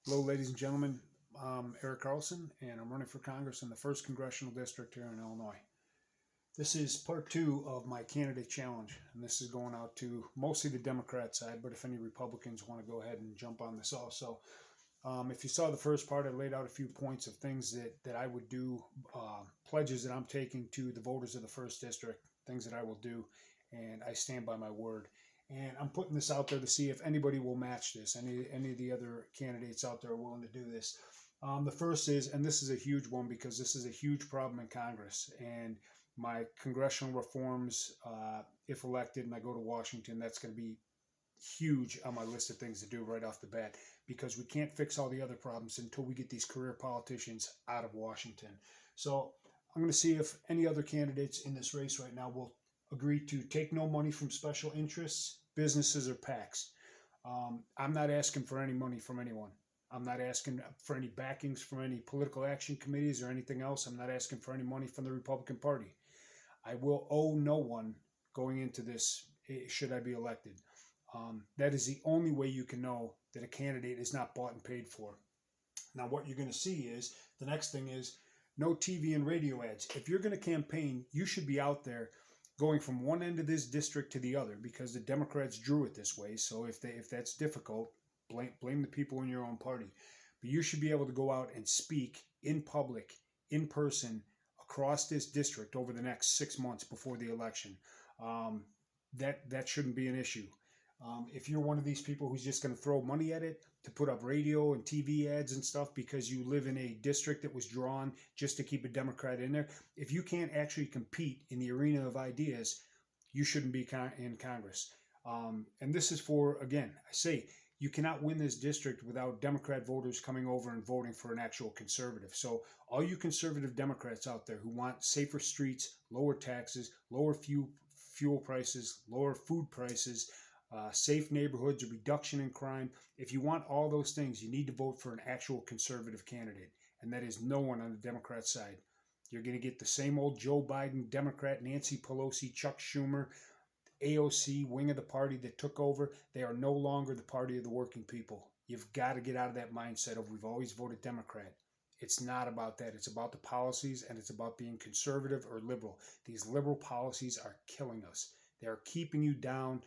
Hello, ladies and gentlemen. I'm Eric Carlson, and I'm running for Congress in the 1st Congressional District here in Illinois. This is part two of my candidate challenge, and this is going out to mostly the Democrat side, but if any Republicans want to go ahead and jump on this also. If you saw the first part, I laid out a few points of things that I would do, pledges that I'm taking to the voters of the 1st District, things that I will do, and I stand by my word. And I'm putting this out there to see if anybody will match this. Any of the other candidates out there are willing to do this. The first is, and this is a huge one because this is a huge problem in Congress. And my congressional reforms, if elected and I go to Washington, that's going to be huge on my list of things to do right off the bat, because we can't fix all the other problems until we get these career politicians out of Washington. So I'm going to see if any other candidates in this race right now will agree to take no money from special interests, businesses, or PACs. I'm not asking for any money from anyone. I'm not asking for any backings from any political action committees or anything else. I'm not asking for any money from the Republican Party. I will owe no one going into this should I be elected. That is the only way you can know that a candidate is not bought and paid for. Now, what you're going to see is, the next thing is no TV and radio ads. If you're going to campaign, you should be out there going from one end of this district to the other, because the Democrats drew it this way. So if that's difficult, blame the people in your own party. But you should be able to go out and speak in public, in person, across this district over the next 6 months before the election. That shouldn't be an issue. If you're one of these people who's just going to throw money at it to put up radio and TV ads and stuff because you live in a district that was drawn just to keep a Democrat in there, if you can't actually compete in the arena of ideas, you shouldn't be in Congress. And this is for, again, I say, you cannot win this district without Democrat voters coming over and voting for an actual conservative. So all you conservative Democrats out there who want safer streets, lower taxes, lower fuel prices, lower food prices, safe neighborhoods, a reduction in crime. If you want all those things, you need to vote for an actual conservative candidate, and that is no one on the Democrat side. You're going to get the same old Joe Biden, Democrat, Nancy Pelosi, Chuck Schumer, AOC, wing of the party that took over. They are no longer the party of the working people. You've got to get out of that mindset of we've always voted Democrat. It's not about that. It's about the policies, and it's about being conservative or liberal. These liberal policies are killing us. They are keeping you down.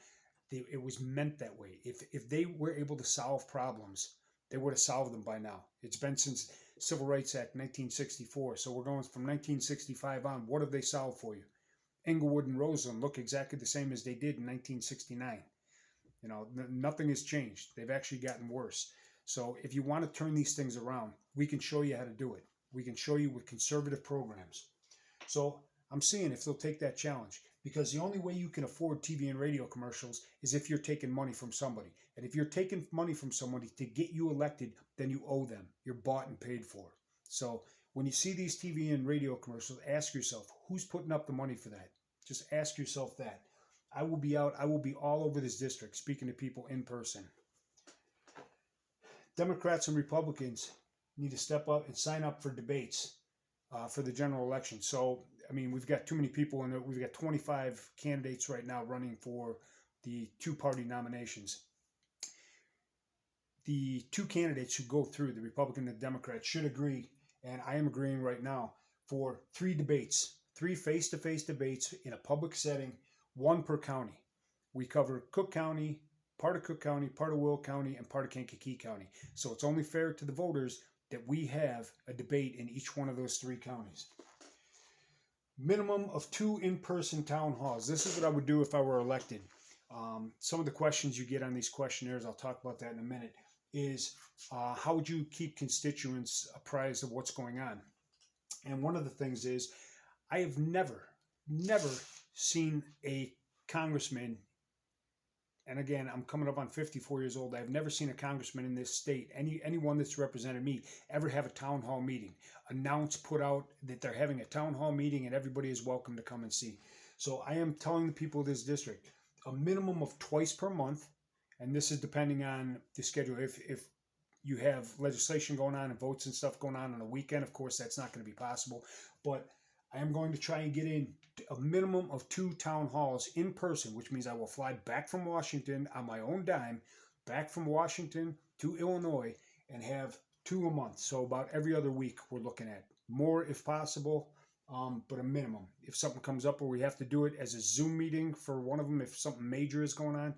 It was meant that way. If they were able to solve problems, they would have solved them by now. It's been since Civil Rights Act 1964. So we're going from 1965 on. What have they solved for you? Englewood and Roseland look exactly the same as they did in 1969. You know, nothing has changed. They've actually gotten worse. So if you want to turn these things around, we can show you how to do it. We can show you with conservative programs. So I'm seeing if they'll take that challenge, because the only way you can afford TV and radio commercials is if you're taking money from somebody. And if you're taking money from somebody to get you elected, then you owe them. You're bought and paid for. So when you see these TV and radio commercials, ask yourself, who's putting up the money for that? Just ask yourself that. I will be all over this district speaking to people in person. Democrats and Republicans need to step up and sign up for debates for the general election. So, I mean, we've got too many people in it. We've got 25 candidates right now running for the two-party nominations. The two candidates who go through, the Republican and the Democrat, should agree, and I am agreeing right now, for 3 debates, 3 face-to-face debates in a public setting, 1 per county. We cover Cook County, part of Will County, and part of Kankakee County. So it's only fair to the voters that we have a debate in each one of those 3 counties. Minimum of 2 in-person town halls. This is what I would do if I were elected. Some of the questions you get on these questionnaires, I'll talk about that in a minute, is how would you keep constituents apprised of what's going on? And one of the things is, I have never seen a congressman, and again, I'm coming up on 54 years old. I've never seen a congressman in this state, anyone that's represented me, ever have a town hall meeting, put out that they're having a town hall meeting and everybody is welcome to come and see. So I am telling the people of this district, a minimum of twice per month, and this is depending on the schedule. If you have legislation going on and votes and stuff going on a weekend, of course, that's not going to be possible. But I am going to try and get in a minimum of 2 town halls in person, which means I will fly back from Washington on my own dime, back from Washington to Illinois, and have 2 a month. So about every other week we're looking at more if possible, but a minimum. If something comes up where we have to do it as a Zoom meeting for one of them, if something major is going on,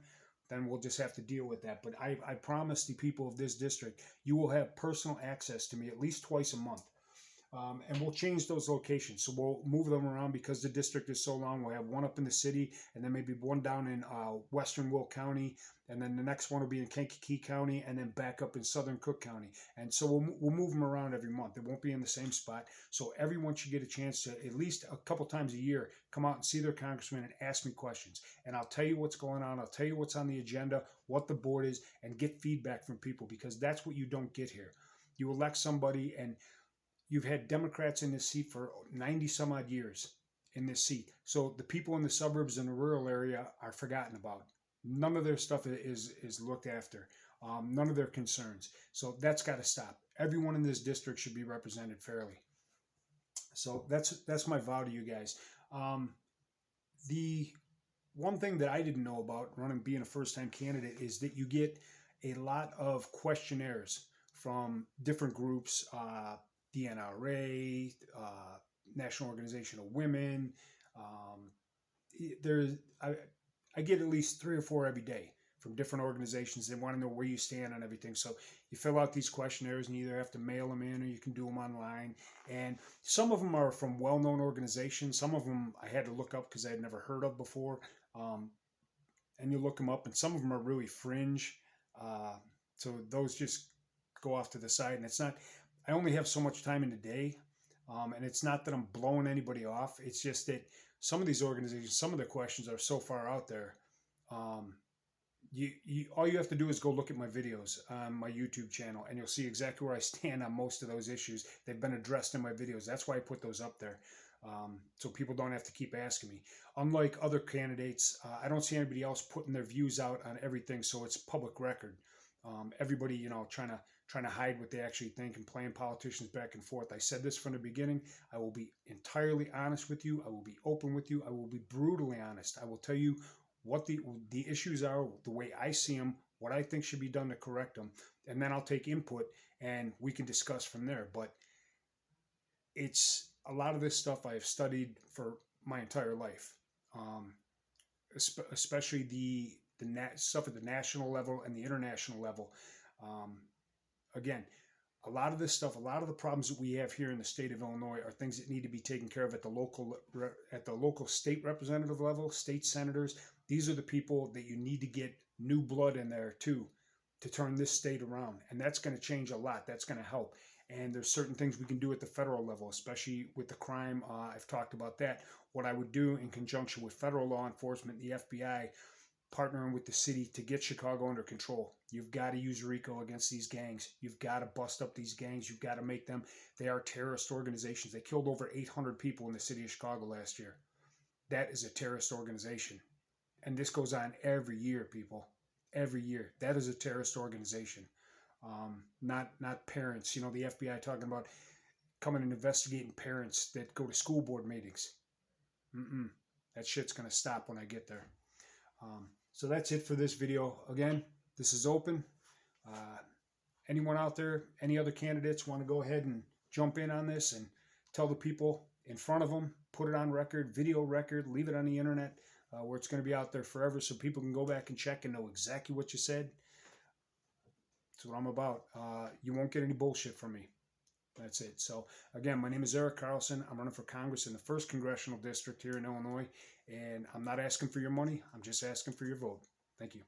then we'll just have to deal with that. But I promise the people of this district, you will have personal access to me at least twice a month. And we'll change those locations. So we'll move them around because the district is so long. We'll have one up in the city, and then maybe one down in western Will County, and then the next one will be in Kankakee County, and then back up in southern Cook County. And so we'll move them around every month. It won't be in the same spot. So everyone should get a chance to at least a couple times a year come out and see their congressman and ask me questions. And I'll tell you what's going on. I'll tell you what's on the agenda, what the board is, and get feedback from people, because that's what you don't get here. You elect somebody, and you've had Democrats in this seat for 90 some odd years in this seat. So the people in the suburbs and the rural area are forgotten about. None of their stuff is looked after. None of their concerns. So that's got to stop. Everyone in this district should be represented fairly. So that's my vow to you guys. The one thing that I didn't know about being a first-time candidate is that you get a lot of questionnaires from different groups, the NRA, National Organization of Women. I get at least 3 or 4 every day from different organizations. They want to know where you stand on everything. So you fill out these questionnaires, and you either have to mail them in or you can do them online. And some of them are from well-known organizations. Some of them I had to look up because I had never heard of before. And you look them up, and some of them are really fringe. So those just go off to the side. And it's not, I only have so much time in the day. And it's not that I'm blowing anybody off. It's just that some of these organizations, some of the questions are so far out there. All you have to do is go look at my videos on my YouTube channel, and you'll see exactly where I stand on most of those issues. They've been addressed in my videos. That's why I put those up there, so people don't have to keep asking me. Unlike other candidates, I don't see anybody else putting their views out on everything, so it's public record. Everybody, trying to hide what they actually think and playing politicians back and forth. I said this from the beginning. I will be entirely honest with you. I will be open with you. I will be brutally honest. I will tell you what the issues are, the way I see them, what I think should be done to correct them, and then I'll take input and we can discuss from there. But it's a lot of this stuff I have studied for my entire life, especially the stuff at the national level and the international level. Again, a lot of this stuff, a lot of the problems that we have here in the state of Illinois are things that need to be taken care of at the local state representative level, state senators. These are the people that you need to get new blood in there too, to turn this state around. And that's going to change a lot. That's going to help. And there's certain things we can do at the federal level, especially with the crime. I've talked about that. What I would do in conjunction with federal law enforcement, the FBI, partnering with the city to get Chicago under control. You've got to use RICO against these gangs. You've got to bust up these gangs. You've got to make them, they are terrorist organizations. They killed over 800 people in the city of Chicago last year. That is a terrorist organization. And this goes on every year, people. Every year. That is a terrorist organization. Not parents. The FBI talking about coming and investigating parents that go to school board meetings. That shit's going to stop when I get there. So that's it for this video. Again, this is open. Anyone out there, any other candidates want to go ahead and jump in on this and tell the people in front of them, put it on record, video record, leave it on the internet, where it's going to be out there forever so people can go back and check and know exactly what you said. That's what I'm about. You won't get any bullshit from me. That's it. So, again, my name is Eric Carlson. I'm running for Congress in the 1st Congressional District here in Illinois, and I'm not asking for your money. I'm just asking for your vote. Thank you.